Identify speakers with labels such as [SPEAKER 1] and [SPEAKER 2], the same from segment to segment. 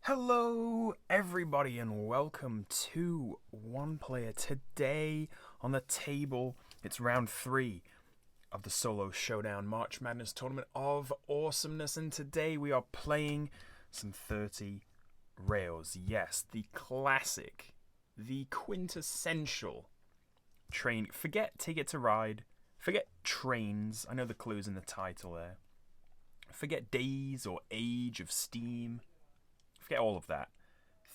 [SPEAKER 1] Hello, everybody, and welcome to One Player. Today on the table, it's round 3 of the solo Showdown March Madness Tournament of Awesomeness, and today we are playing some 30 rails. Yes, the classic, the quintessential train. Forget Ticket to Ride, forget trains. I know the clue's in the title there. Forget Days or Age of Steam. Forget all of that.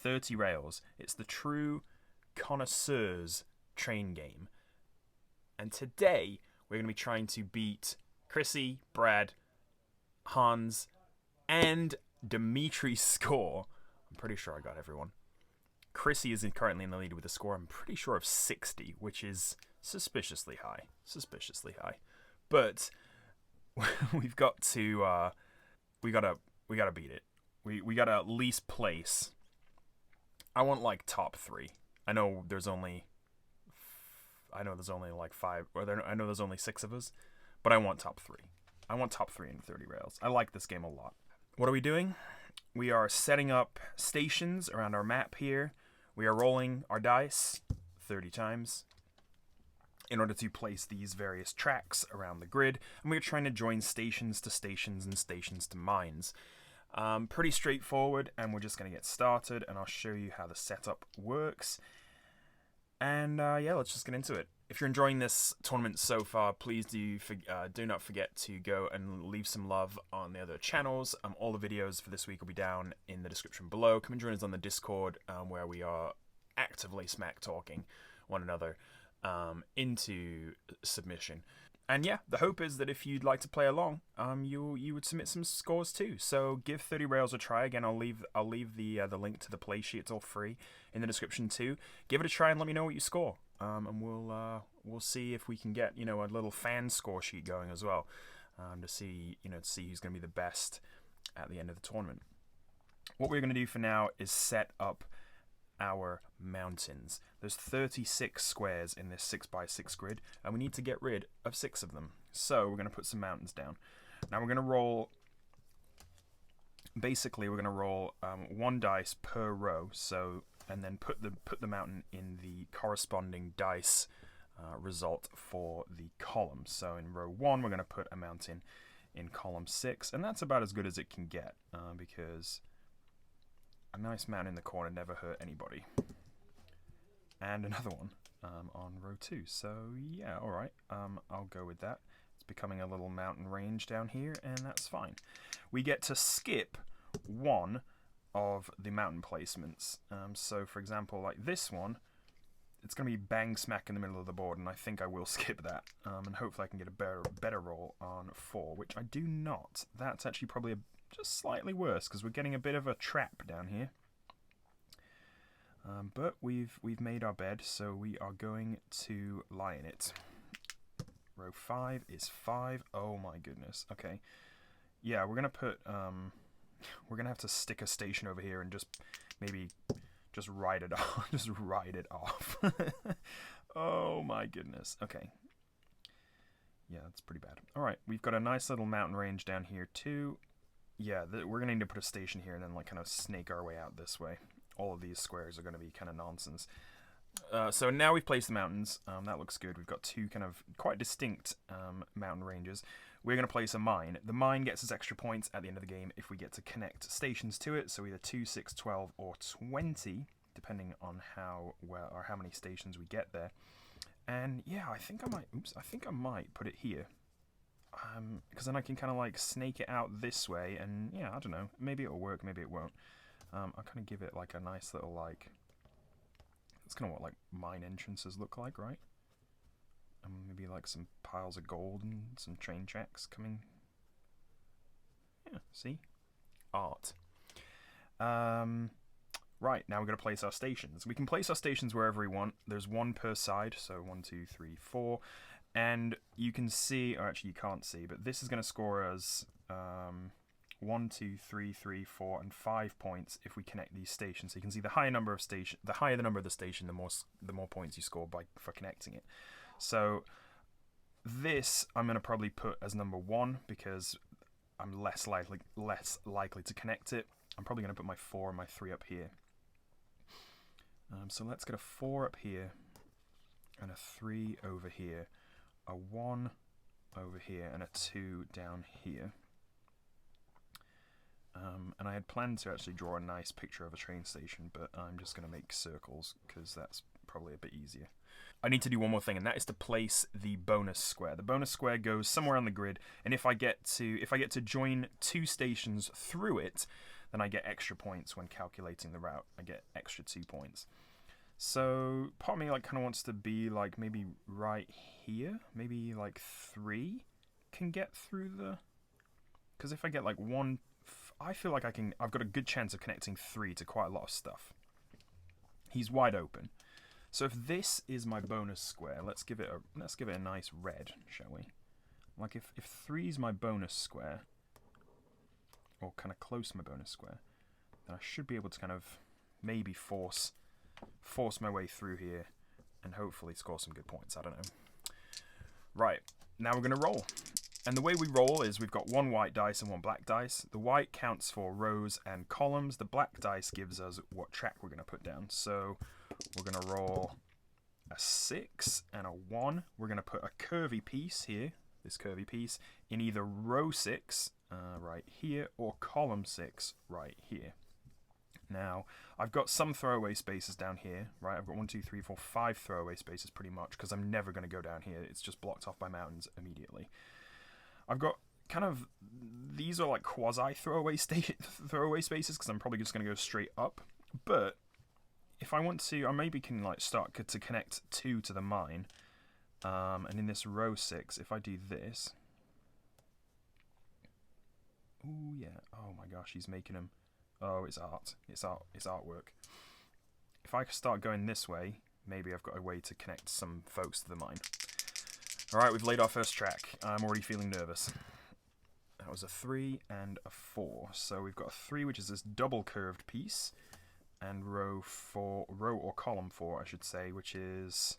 [SPEAKER 1] 30 rails. It's the true connoisseur's train game. And today, we're going to be trying to beat Chrissy, Brad, Hans, and Dimitri's score. I'm pretty sure I got everyone. Chrissy is currently in the lead with a score, I'm pretty sure, of 60, which is suspiciously high. Suspiciously high. But we've got to... we gotta beat it. We gotta at least place. I want like top 3. I know there's only like 5, I know there's only 6 of us, but I want top 3. I want top 3 in 30 rails. I like this game a lot. What are we doing? We are setting up stations around our map here. We are rolling our dice 30 times in order to place these various tracks around the grid, and we are trying to join stations to stations and stations to mines. Pretty straightforward, and we're just going to get started, and I'll show you how the setup works. And yeah, let's just get into it. If you're enjoying this tournament so far, please do not forget to go and leave some love on the other channels. All the videos for this week will be down in the description below. Come and join us on the Discord, where we are actively smack talking one another into submission. And yeah, the hope is that if you'd like to play along, you would submit some scores too. So give 30 rails a try. Again, I'll leave the link to the play sheet. It's all free in the description too. Give it a try and let me know what you score. And we'll see if we can get a little fan score sheet going as well, to see who's going to be the best at the end of the tournament. What we're going to do for now is set up our mountains. There's 36 squares in this 6x6 grid, and we need to get rid of 6 of them. So we're going to put some mountains down. Now we're going to roll. Basically, we're going to roll 1 dice per row. So and then put the mountain in the corresponding dice result for the column. So in row 1, we're going to put a mountain in column 6, and that's about as good as it can get, because a nice mountain in the corner never hurt anybody. And another one on row 2. So yeah, alright, I'll go with that. It's becoming a little mountain range down here, and that's fine. We get to skip one of the mountain placements. So for example, like this one, it's going to be bang smack in the middle of the board, and I think I will skip that. And hopefully I can get a better roll on 4, which I do not. That's actually probably just slightly worse, because we're getting a bit of a trap down here. But we've made our bed, so we are going to lie in it. Row 5 is 5. Oh my goodness. Okay. Yeah, we're gonna put we're gonna have to stick a station over here and just ride it off. Just ride it off. Oh my goodness. Okay. Yeah, that's pretty bad. Alright, we've got a nice little mountain range down here too. Yeah, we're going to need to put a station here and then kind of snake our way out this way. All of these squares are going to be kind of nonsense. So now we've placed the mountains. That looks good. We've got 2 kind of quite distinct mountain ranges. We're going to place a mine. The mine gets us extra points at the end of the game if we get to connect stations to it. So either 2, 6, 12, or 20, depending on how many stations we get there. And yeah, I think I might put it here. Because then I can kind of like snake it out this way, and yeah, I don't know, maybe it'll work, maybe it won't. I'll kind of give it like a nice little like, that's kind of what like mine entrances look like, right? And maybe like some piles of gold and some train tracks coming. Yeah, see? Art. Right, now we're going to place our stations. We can place our stations wherever we want. There's 1 per side, so 1, 2, 3, 4. And you can see, or actually you can't see, but this is going to score us 1, 2, 3, 3, 4, and 5 points if we connect these stations. So you can see the higher the number of the station, the more points you score for connecting it. So this I'm going to probably put as number 1 because I'm less likely to connect it. I'm probably going to put my 4 and my 3 up here. So let's get a 4 up here, and a 3 over here, a 1 over here, and a 2 down here. And I had planned to actually draw a nice picture of a train station, but I'm just going to make circles, because that's probably a bit easier. I need to do one more thing, and that is to place the bonus square. The bonus square goes somewhere on the grid, and if I get to join 2 stations through it, then I get extra points when calculating the route. I get extra 2 points. So part of me like kind of wants to be like maybe right here, maybe like 3 can get through the. Because if I get like 1, I feel like I've got a good chance of connecting 3 to quite a lot of stuff. He's wide open. So if this is my bonus square, let's give it a nice red, shall we? Like if 3 is my bonus square, or kind of close to my bonus square, then I should be able to kind of maybe force my way through here and hopefully score some good points. I don't know. Right, now we're going to roll. And the way we roll is we've got 1 white dice and 1 black dice. The white counts for rows and columns. The black dice gives us what track we're going to put down. So we're going to roll a 6 and a 1. We're going to put a curvy piece here, this curvy piece, in either row 6 right here or column 6 right here. Now, I've got some throwaway spaces down here, right? I've got 1, 2, 3, 4, 5 throwaway spaces pretty much, because I'm never going to go down here. It's just blocked off by mountains immediately. I've got kind of, these are like quasi throwaway spaces, because I'm probably just going to go straight up. But if I want to, I maybe can like start to connect 2 to the mine. And in this row 6, if I do this, oh yeah, oh my gosh, he's making them. Oh, it's art. It's art. It's artwork. If I start going this way, maybe I've got a way to connect some folks to the mine. Alright, we've laid our first track. I'm already feeling nervous. That was a 3 and a 4. So we've got a 3, which is this double curved piece, and row or column 4, I should say, which is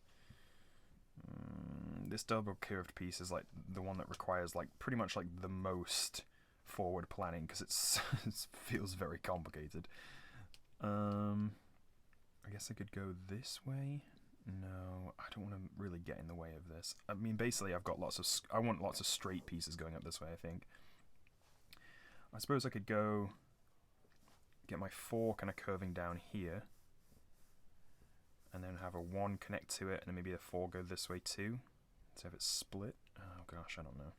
[SPEAKER 1] this double curved piece is like the one that requires like pretty much like the most forward planning, because it feels very complicated. I guess I could go this way. No, I don't want to really get in the way of this. I mean, basically, I want lots of straight pieces going up this way, I think. I suppose I could go get my 4 kind of curving down here, and then have a 1 connect to it, and then maybe a 4 go this way too, to have it split. Oh gosh, I don't know.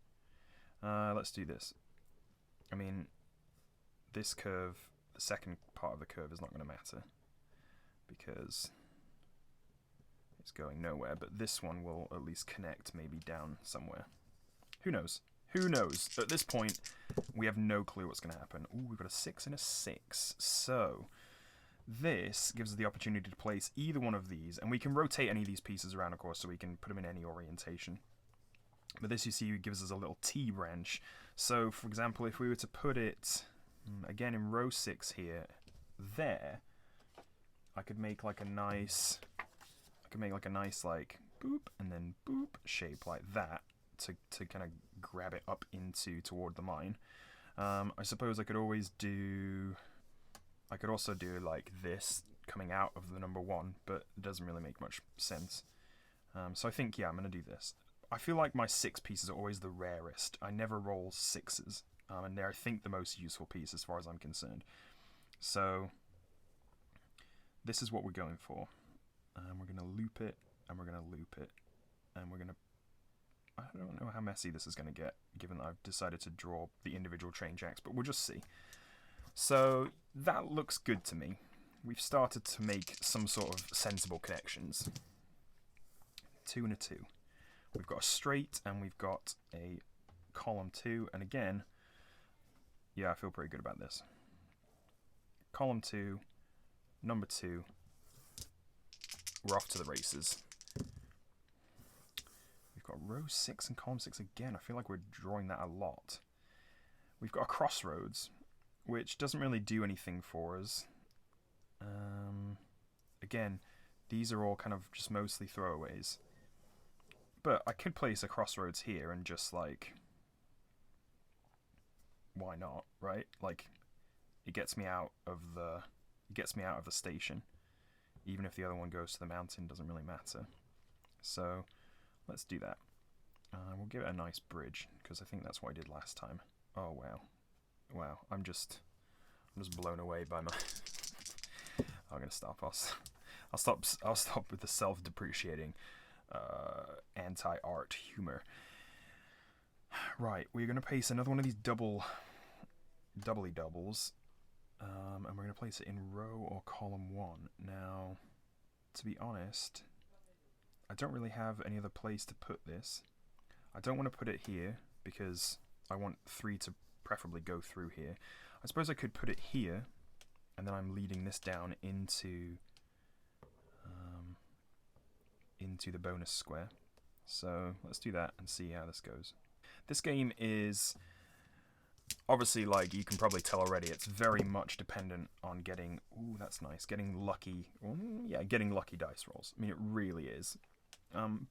[SPEAKER 1] Let's do this. I mean, this curve, the second part of the curve is not going to matter, because it's going nowhere, but this one will at least connect maybe down somewhere. Who knows? Who knows? At this point, we have no clue what's going to happen. Ooh, we've got a 6 and a 6. So this gives us the opportunity to place either one of these, and we can rotate any of these pieces around, of course, so we can put them in any orientation. But this, you see, gives us a little T branch. So, for example, if we were to put it, again, in row 6 here, there, I could make like a nice, like, boop, and then boop shape like that to kind of grab it up toward the mine. I suppose I could also do like this coming out of the number 1, but it doesn't really make much sense. So I think, yeah, I'm going to do this. I feel like my 6 pieces are always the rarest. I never roll 6s, and they're, I think, the most useful piece as far as I'm concerned. So this is what we're going for. We're going to loop it, and we're going to loop it, and we're going to... I don't know how messy this is going to get, given that I've decided to draw the individual train tracks, but we'll just see. So that looks good to me. We've started to make some sort of sensible connections. 2 and a 2. We've got a straight, and we've got a column 2, and again, yeah, I feel pretty good about this. Column 2, number 2, we're off to the races. We've got row 6 and column 6 again. I feel like we're drawing that a lot. We've got a crossroads, which doesn't really do anything for us. Again, these are all kind of just mostly throwaways. But I could place a crossroads here and just like, why not, right? Like, it gets me out of the station. Even if the other one goes to the mountain, doesn't really matter. So let's do that. We'll give it a nice bridge, because I think that's what I did last time. Oh wow, wow! I'm just blown away by my. I'm gonna stop. I'll stop with the self-depreciating, anti-art humor. Right, we're gonna place another one of these doubly doubles, and we're gonna place it in row or column 1. Now, to be honest, I don't really have any other place to put this. I don't want to put it here because I want 3 to preferably go through here. I suppose I could put it here, and then I'm leading this down into the bonus square. So let's do that and see how this goes. This game is obviously, like you can probably tell already, it's very much dependent on getting, ooh, that's nice, getting lucky, getting lucky dice rolls. I mean, it really is.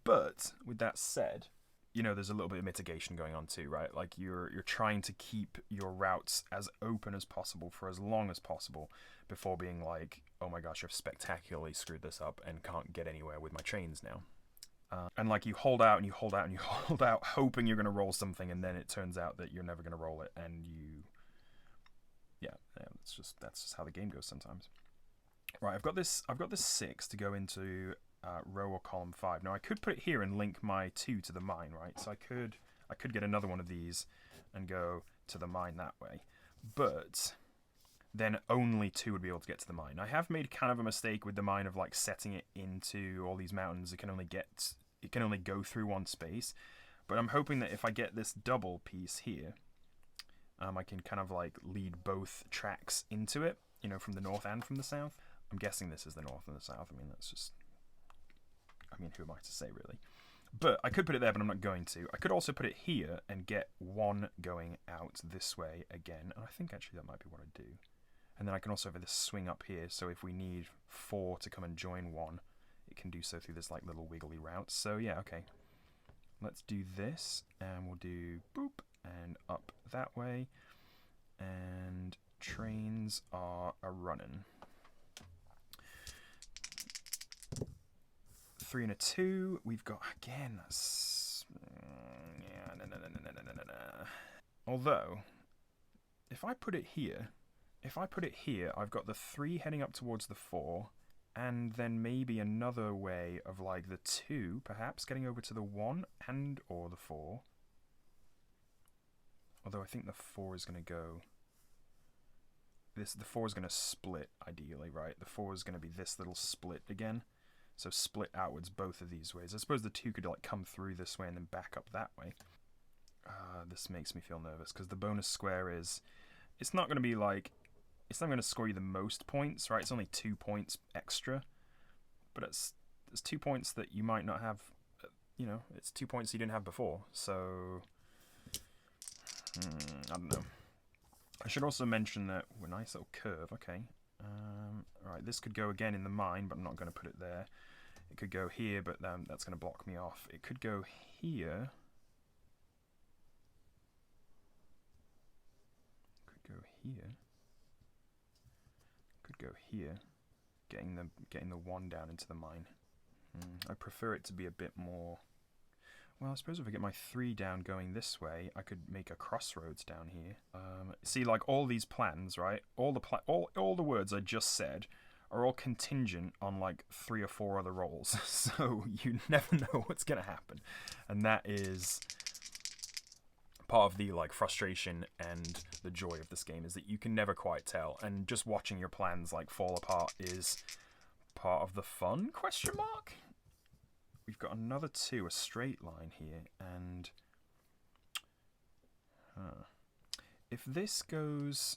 [SPEAKER 1] But with that said, you know, there's a little bit of mitigation going on too, right? Like you're trying to keep your routes as open as possible for as long as possible before being like, oh my gosh, I've spectacularly screwed this up and can't get anywhere with my chains now. And like you hold out and you hold out and you hold out, hoping you're going to roll something, and then it turns out that you're never going to roll it, and that's just how the game goes sometimes. Right, I've got this 6 to go into row or column 5. Now I could put it here and link my 2 to the mine, right? So I could get another one of these and go to the mine that way, but then only 2 would be able to get to the mine. I have made kind of a mistake with the mine of like setting it into all these mountains. It can only go through one space, but I'm hoping that if I get this double piece here, I can kind of like lead both tracks into it, you know, from the north and from the south. I'm guessing this is the north and the south. I mean, who am I to say, really? But I could put it there, but I'm not going to. I could also put it here and get 1 going out this way again, and I think actually that might be what I do. And then I can also have this swing up here, so if we need 4 to come and join 1, it can do so through this like little wiggly route. So yeah, okay. Let's do this, and we'll do boop and up that way. And trains are a-running. 3 and a 2. We've got, again, no. Although, if I put it here, I've got the 3 heading up towards the 4, and then maybe another way of like the 2, perhaps, getting over to the 1 and or the 4. Although I think the 4 is going to go... The 4 is going to split, ideally, right? The 4 is going to be this little split again. So split outwards both of these ways. I suppose the 2 could like come through this way and then back up that way. This makes me feel nervous, because the bonus square is... It's not going to be like... It's not going to score you the most points, right? It's only 2 points extra. But it's 2 points that you might not have... You know, it's 2 points you didn't have before. So... I don't know. I should also mention that... Ooh, a nice little curve, okay. Alright, this could go again in the mine, but I'm not going to put it there. It could go here, but that's going to block me off. It could go here. Could go here. Could go here. Getting the 1 down into the mine. I prefer it to be a bit more... Well, I suppose if I get my 3 down going this way, I could make a crossroads down here. See, like all these plans, right? All the words I just said are all contingent on like 3 or 4 other rolls. So you never know what's gonna happen, and that is part of the like frustration and the joy of this game, is that you can never quite tell, and just watching your plans like fall apart is part of the fun? Question mark. We've got another 2, a straight line here, and if this goes,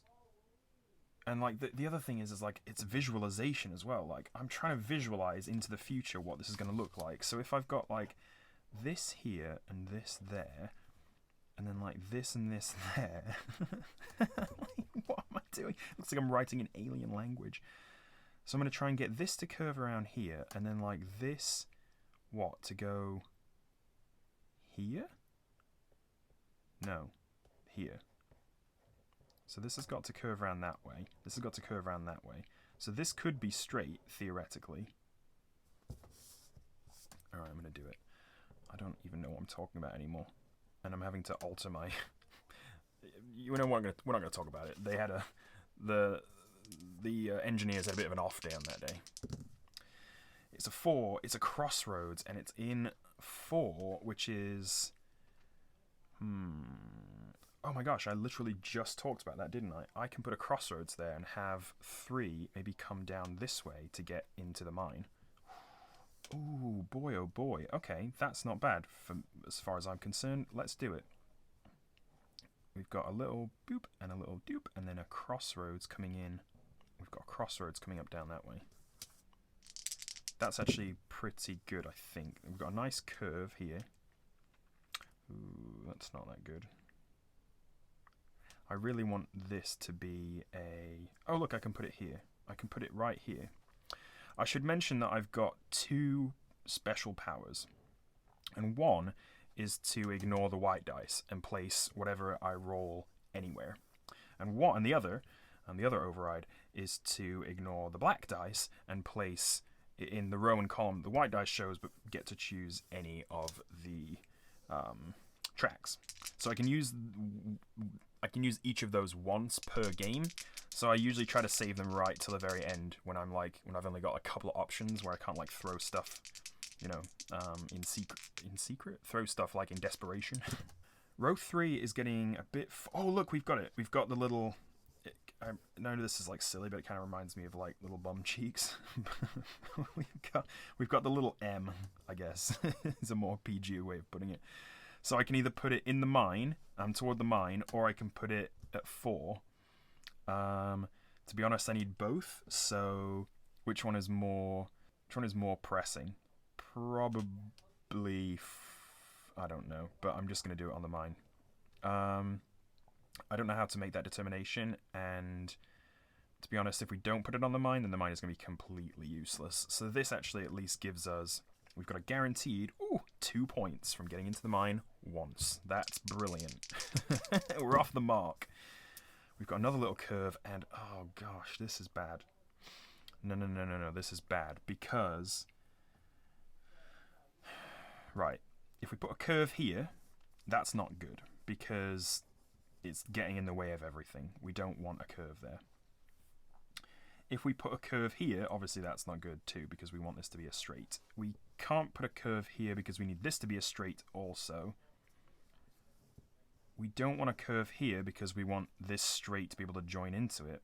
[SPEAKER 1] and like the other thing is like it's visualization as well. Like I'm trying to visualize into the future what this is going to look like. So if I've got like this here and this there, and then like this and this there, like, what am I doing? Looks like I'm writing in alien language. So I'm going to try and get this to curve around here, and then like this. What, to go here? No, here. So this has got to curve around that way. This has got to curve around that way. So this could be straight, theoretically. Alright, I'm going to do it. I don't even know what I'm talking about anymore. And I'm having to alter my... you know what, we're not going to talk about it. They had a... The engineers had a bit of an off day on that day. It's a 4, it's a crossroads, and it's in 4, which is... Oh my gosh, I literally just talked about that, didn't I? I can put a crossroads there and have 3 maybe come down this way to get into the mine. Ooh, boy, oh boy. Okay, that's not bad as far as I'm concerned. Let's do it. We've got a little boop and a little doop, and then a crossroads coming in. We've got a crossroads coming up down that way. That's actually pretty good, I think. We've got a nice curve here. Ooh, that's not that good. I really want this to be a... Oh, look, I can put it here. I can put it right here. I should mention that I've got 2 special powers. And one is to ignore the white dice and place whatever I roll anywhere. And the other override is to ignore the black dice and place it in the row and column the white dice shows, but get to choose any of the tracks. So I can use each of those once per game. So I usually try to save them right till the very end when I've only got a couple of options where I can't like throw stuff, you know, in secret, throw stuff like in desperation. Row 3 is getting a bit. Oh look, we've got it. We've got the little. I know this is like silly, but it kind of reminds me of like little bum cheeks. we've got the little M, I guess. It's a more PG way of putting it. So I can either put it in the mine, toward the mine, or I can put it at 4. To be honest, I need both. So which one is more pressing? Probably, I don't know, but I'm just going to do it on the mine. I don't know how to make that determination, and to be honest, if we don't put it on the mine, then the mine is going to be completely useless. So this actually at least gives us, we've got a guaranteed 2 points from getting into the mine once. That's brilliant. We're off the mark. We've got another little curve, and oh gosh, this is bad. No, this is bad, because... Right, if we put a curve here, that's not good, because it's getting in the way of everything. We don't want a curve there. If we put a curve here, obviously that's not good too, because we want this to be a straight. We can't put a curve here because we need this to be a straight also. We don't want a curve here because we want this straight to be able to join into it.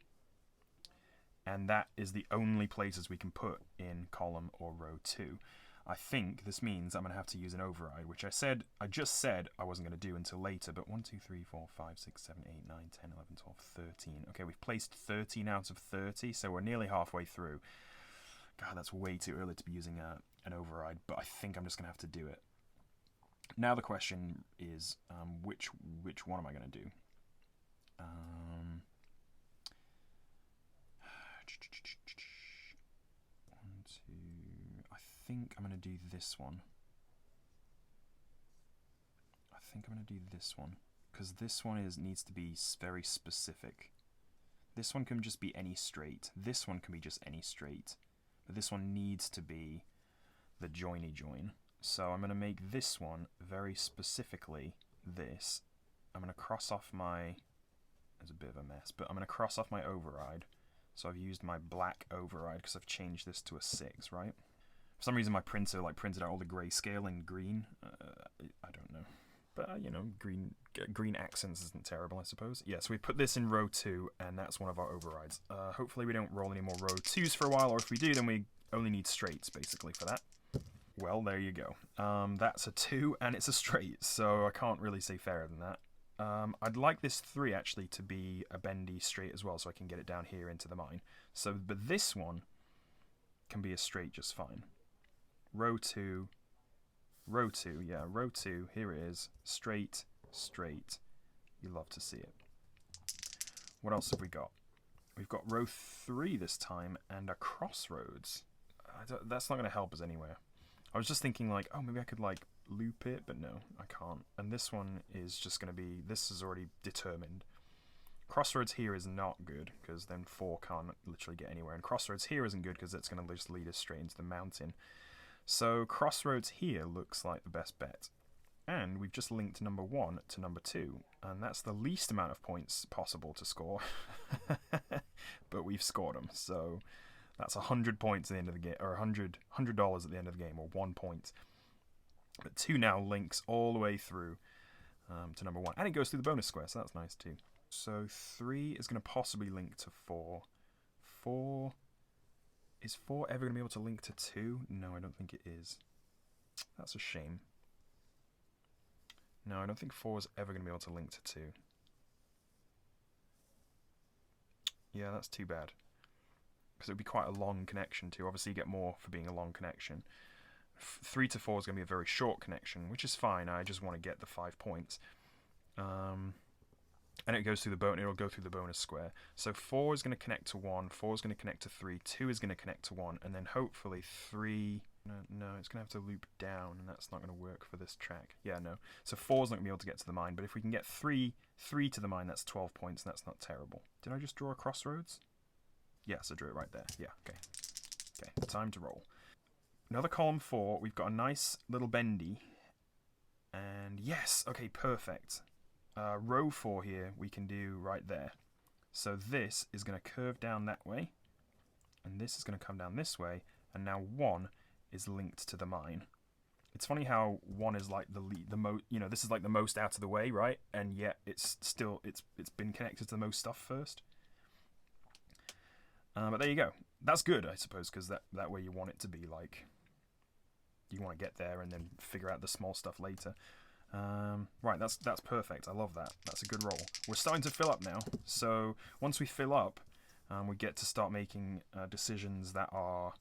[SPEAKER 1] And that is the only places we can put in column or row 2. I think this means I'm going to have to use an override, which I just said I wasn't going to do until later, but 1, 2, 3, 4, 5, 6, 7, 8, 9, 10, 11, 12, 13. Okay, we've placed 13 out of 30, so we're nearly halfway through. God, that's way too early to be using an override, but I think I'm just going to have to do it. Now the question is, which one am I going to do? I think I'm going to do this one. Because this one needs to be very specific. This one can just be any straight. This one can be just any straight. But this one needs to be the joiny join. So I'm going to make this one very specifically this. I'm going to cross off my... There's a bit of a mess, but I'm going to cross off my override. So I've used my black override because I've changed this to a 6, right? For some reason my printer printed out all the grayscale in green. I don't know. But, you know, green accents isn't terrible, I suppose. Yeah, so we put this in row 2, and that's one of our overrides. Hopefully we don't roll any more row 2s for a while, or if we do, then we only need straights, basically, for that. Well, there you go. That's a 2, and it's a straight, so I can't really say fairer than that. I'd like this 3, actually, to be a bendy straight as well, so I can get it down here into the mine. So, but this one can be a straight just fine. Row 2, yeah, row 2, here it is. Straight, straight. You love to see it. What else have we got? We've got row 3 this time, and a crossroads. That's not going to help us anywhere. I was just thinking, like, oh, maybe I could, like, loop it, but no, I can't. And this one is just going to be, this is already determined. Crossroads here is not good, because then 4 can't literally get anywhere. And Crossroads here isn't good, because it's going to just lead us straight into the mountain. So Crossroads here looks like the best bet. And we've just linked number 1 to number 2. And that's the least amount of points possible to score. But we've scored them. So that's 100 points at the end of the game, or $100 at the end of the game, or 1 point. But 2 now links all the way through to number 1. And it goes through the bonus square, so that's nice too. So 3 is going to possibly link to 4. 4... Is 4 ever going to be able to link to 2? No, I don't think it is. That's a shame. No, I don't think 4 is ever going to be able to link to 2. Yeah, that's too bad. Because it would be quite a long connection too. Obviously you get more for being a long connection. 3 to 4 is going to be a very short connection, which is fine. I just want to get the 5 points. And it goes through it'll go through the bonus square. So 4 is going to connect to 1, 4 is going to connect to 3, 2 is going to connect to 1, and then hopefully 3... No, it's going to have to loop down, and that's not going to work for this track. Yeah, no. So 4 is not going to be able to get to the mine, but if we can get 3 to the mine, that's 12 points, and that's not terrible. Did I just draw a crossroads? Yes, I drew it right there. Yeah, okay. Okay, time to roll. Another column 4. We've got a nice little bendy. And yes, okay, perfect. Row 4 here we can do right there. So this is going to curve down that way, and this is going to come down this way, and now 1 is linked to the mine. It's funny how 1 is like the most, you know, this is like the most out of the way, right? And yet it's still it's been connected to the most stuff first. But there you go. That's good, I suppose, because that way you want it to be like, you want to get there and then figure out the small stuff later. Right, that's perfect. I love that. That's a good roll. We're starting to fill up now. So once we fill up, we get to start making decisions that are,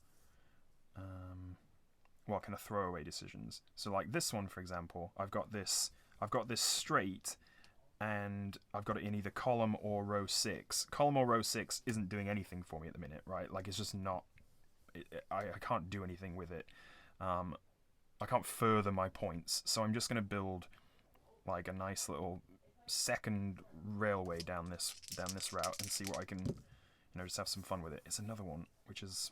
[SPEAKER 1] well, kind of throwaway decisions. So like this one, for example, I've got this straight, and I've got it in either column or row 6. Column or row 6 isn't doing anything for me at the minute, right? Like, it's just not... I can't do anything with it. I can't further my points, so I'm just going to build, like, a nice little second railway down this route and see what I can, you know, just have some fun with it. It's another one, which is...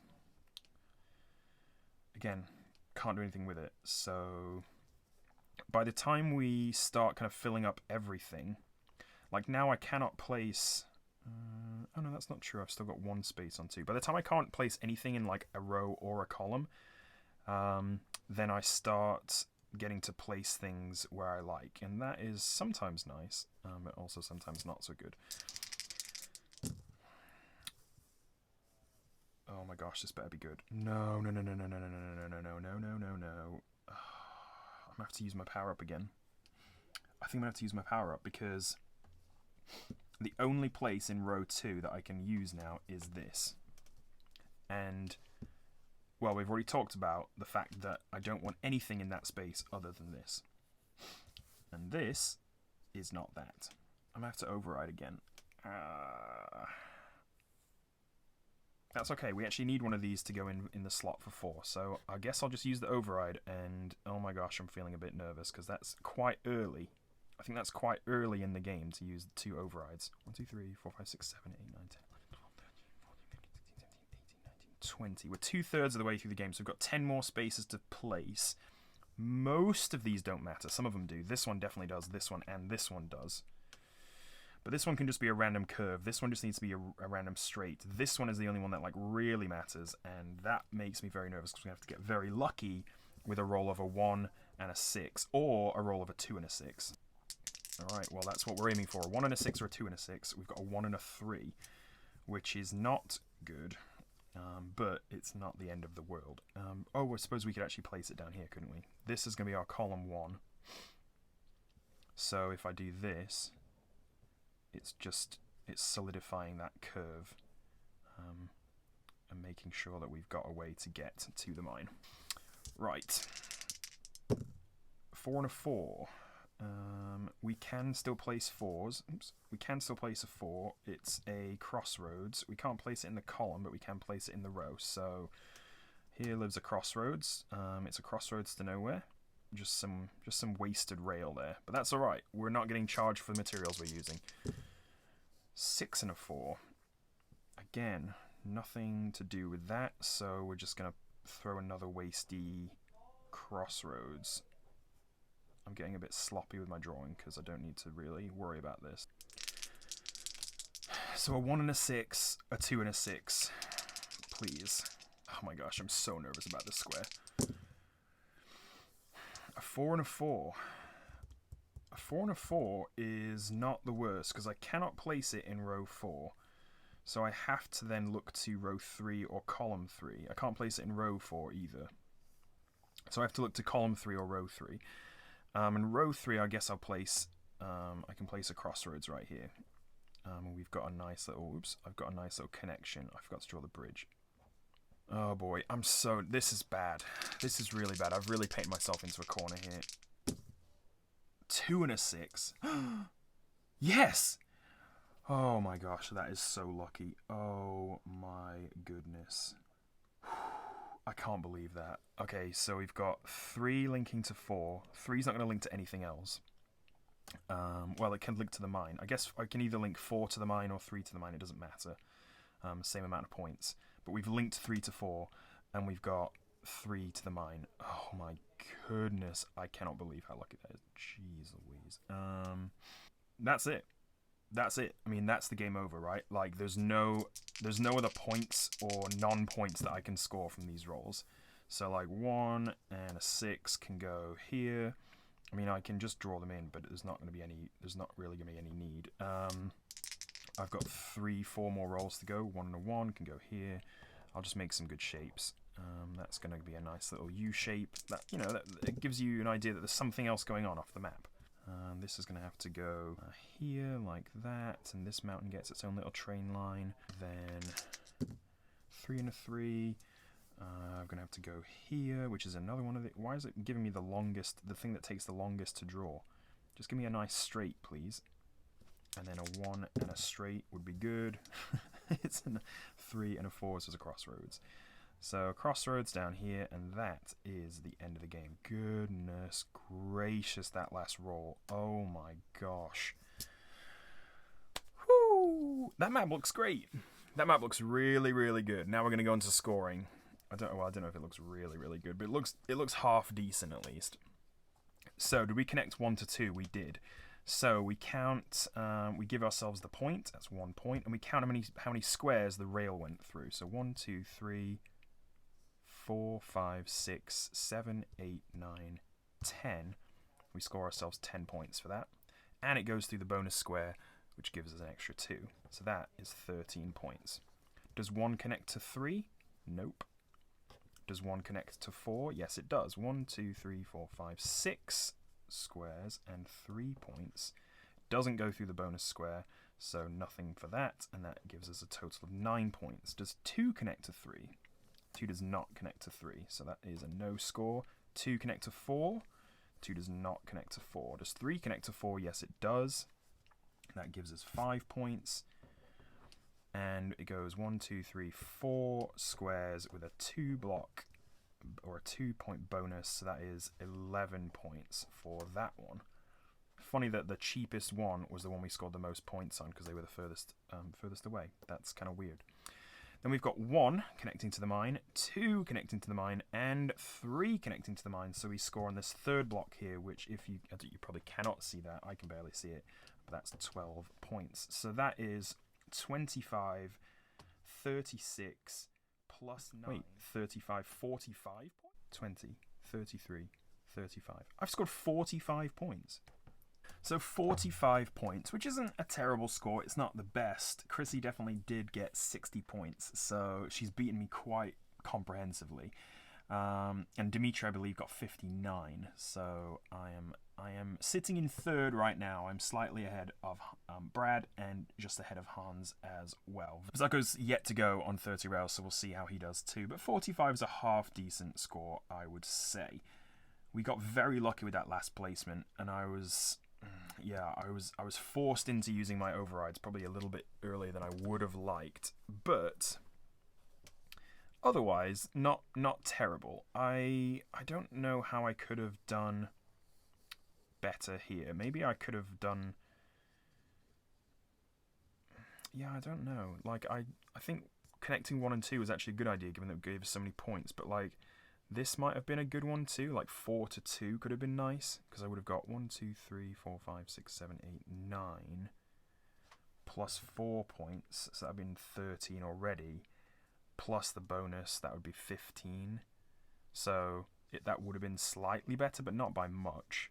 [SPEAKER 1] Again, can't do anything with it, so... By the time we start kind of filling up everything, like now I cannot place... oh no, that's not true. I've still got 1 space on 2. By the time I can't place anything in like a row or a column, then I start getting to place things where I like. And that is sometimes nice, but also sometimes not so good. Oh my gosh, this better be good. No, no, no, no, no, no, no, no, no, no, no, no, no, no. I'm going to have to use my power-up again. I think I'm going to have to use my power-up because the only place in row 2 that I can use now is this. And, well, we've already talked about the fact that I don't want anything in that space other than this. And this is not that. I'm going to have to override again. That's okay, we actually need one of these to go in the slot for 4, so I guess I'll just use the override, and oh my gosh, I'm feeling a bit nervous, because that's quite early. I think that's quite early in the game to use 2 overrides. 1, 2, 3, 4, 5, 6, 7, 8, 9, 10, 11, 12, 13, 14, 15, 16, 17, 18, 19, 20. We're 2/3 of the way through the game, so we've got 10 more spaces to place. Most of these don't matter, some of them do. This one definitely does, this one, and this one does. But this one can just be a random curve. This one just needs to be a random straight. This one is the only one that like really matters, and that makes me very nervous because we have to get very lucky with a roll of a 1 and a 6, or a roll of a 2 and a 6. Alright, well that's what we're aiming for. A 1 and a 6 or a 2 and a 6. We've got a 1 and a 3, which is not good, but it's not the end of the world. Oh, I suppose we could actually place it down here, couldn't we? This is going to be our column 1. So if I do this... it's solidifying that curve and making sure that we've got a way to get to the mine. Right. 4 and a 4. We can still place 4s. Oops. We can still place a 4. It's a crossroads. We can't place it in the column, but we can place it in the row. So here lives a crossroads. It's a crossroads to nowhere. Just some wasted rail there. But that's alright. We're not getting charged for the materials we're using. 6 and a 4. Again, nothing to do with that, so we're just going to throw another wasty crossroads. I'm getting a bit sloppy with my drawing because I don't need to really worry about this. So a 1 and a 6, a 2 and a 6, please. Oh my gosh, I'm so nervous about this square. A 4 and a 4. A 4 and a 4 is not the worst because I cannot place it in row 4. So I have to then look to row 3 or column 3. I can't place it in row 4 either. So I have to look to column 3 or row 3. In row 3, I guess I'll place, I can place a crossroads right here. We've got a nice little, oops, I've got a nice little connection. I forgot to draw the bridge. Oh boy, this is bad. This is really bad. I've really painted myself into a corner here. 2 and a 6. Yes! Oh my gosh, that is so lucky. Oh my goodness. I can't believe that. Okay, so we've got 3 linking to 4. 3's not going to link to anything else. Well, it can link to the mine. I guess I can either link 4 to the mine or 3 to the mine. It doesn't matter. Same amount of points. But we've linked 3 to 4, and we've got 3 to the mine. Oh my goodness. I cannot believe how lucky that is. Jeez Louise. That's it. That's it. I mean, that's the game over, right? Like, there's no other points or non-points that I can score from these rolls. So, like, 1 and a 6 can go here. I mean, I can just draw them in, but there's not really going to be any need. I've got 3, 4 more rolls to go. 1 and a 1 can go here. I'll just make some good shapes. That's going to be a nice little U shape. That, you know, it gives you an idea that there's something else going on off the map. This is going to have to go here, like that, and this mountain gets its own little train line. Then 3 and a 3. I'm going to have to go here, which is another one of the... Why is it giving me the longest, the thing that takes the longest to draw? Just give me a nice straight, please. And then a 1 and a straight would be good. It's a 3 and a 4, so it's a crossroads. So crossroads down here, and that is the end of the game. Goodness gracious, that last roll. Oh my gosh. Whoo! That map looks great. That map looks really, really good. Now we're going to go into scoring. I don't know if it looks really, really good, but it looks half decent at least. So did we connect 1 to 2? We did. So we count, we give ourselves the point. That's 1 point, and we count how many squares the rail went through. So 1, 2, 3, 4, 5, 6, 7, 8, 9, 10. We score ourselves 10 points for that, and it goes through the bonus square, which gives us an extra 2. So that is 13 points. Does 1 connect to 3? Nope. Does 1 connect to 4? Yes, it does. 1, 2, 3, 4, 5, 6 squares and 3 points. Doesn't go through the bonus square, so nothing for that, and that gives us a total of 9 points. Does 2 connect to 3? 2 does not connect to 3, so that is a no score. 2 connect to 4? 2 does not connect to 4. Does 3 connect to 4? Yes, it does. That gives us 5 points. And it goes 1, 2, 3, 4 squares with a 2 block or a 2 point bonus, so that is 11 points for that one. Funny that the cheapest one was the one we scored the most points on because they were the furthest away. That's kind of weird. Then we've got 1 connecting to the mine, 2 connecting to the mine, and 3 connecting to the mine. So we score on this third block here, which you probably cannot see that. I can barely see it, but that's 12 points. So that is 25, 36, plus 9. Wait, 35, 45 points? 20, 33, 35. I've scored 45 points. So 45 points, which isn't a terrible score. It's not the best. Chrissy definitely did get 60 points, so she's beaten me quite comprehensively. And Dimitri, I believe, got 59. So I am sitting in third right now. I'm slightly ahead of Brad and just ahead of Hans as well. Zako's yet to go on 30 rails, so we'll see how he does too. But 45 is a half decent score, I would say. We got very lucky with that last placement, and I was forced into using my overrides probably a little bit earlier than I would have liked, but otherwise not terrible. I don't know how I could have done better here. Maybe I could have done... yeah, I don't know. Like, I think connecting 1 and 2 was actually a good idea, given that it gave us so many points. But, like, this might have been a good one, too. Like, 4 to 2 could have been nice, because I would have got 1, 2, 3, 4, 5, 6, 7, 8, 9, plus 4 points. So that would have been 13 already. Plus the bonus, that would be 15. So that would have been slightly better, but not by much.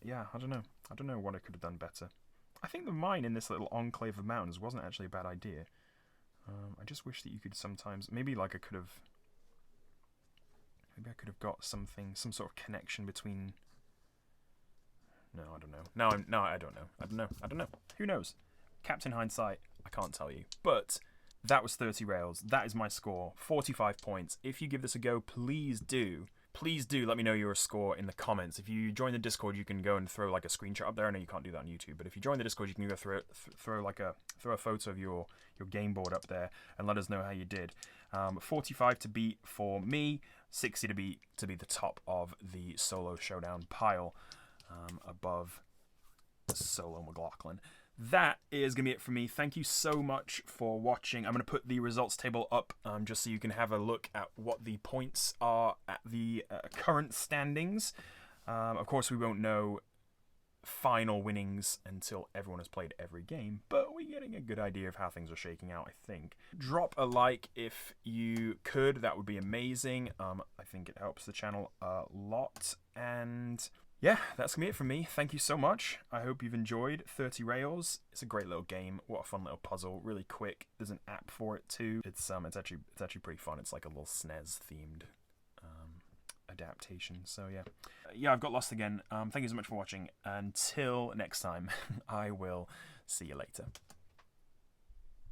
[SPEAKER 1] Yeah, I don't know. I don't know what I could have done better. I think the mine in this little enclave of mountains wasn't actually a bad idea. I just wish that you could sometimes... Maybe like I could have got something, some sort of connection between... No, I don't know. No, I don't know. I don't know. Who knows? Captain Hindsight, I can't tell you. But that was 30 rails. That is my score. 45 points. If you give this a go, please do let me know your score in the comments. If you join the Discord, you can go and throw like a screenshot up there. I know you can't do that on YouTube, but if you join the Discord, you can go throw a photo of your game board up there and let us know how you did. 45 to beat for me, 60 to beat to be the top of the solo showdown pile, above solo McLaughlin. That is going to be it for me. Thank you so much for watching. I'm going to put the results table up just so you can have a look at what the points are at the current standings. Of course, we won't know final winnings until everyone has played every game, but we're getting a good idea of how things are shaking out, I think. Drop a like if you could. That would be amazing. I think it helps the channel a lot. And... yeah, that's going to be it from me. Thank you so much. I hope you've enjoyed 30 Rails. It's a great little game. What a fun little puzzle. Really quick. There's an app for it too. It's actually pretty fun. It's like a little SNES themed adaptation. So yeah, I've got lost again. Thank you so much for watching. Until next time, I will see you later.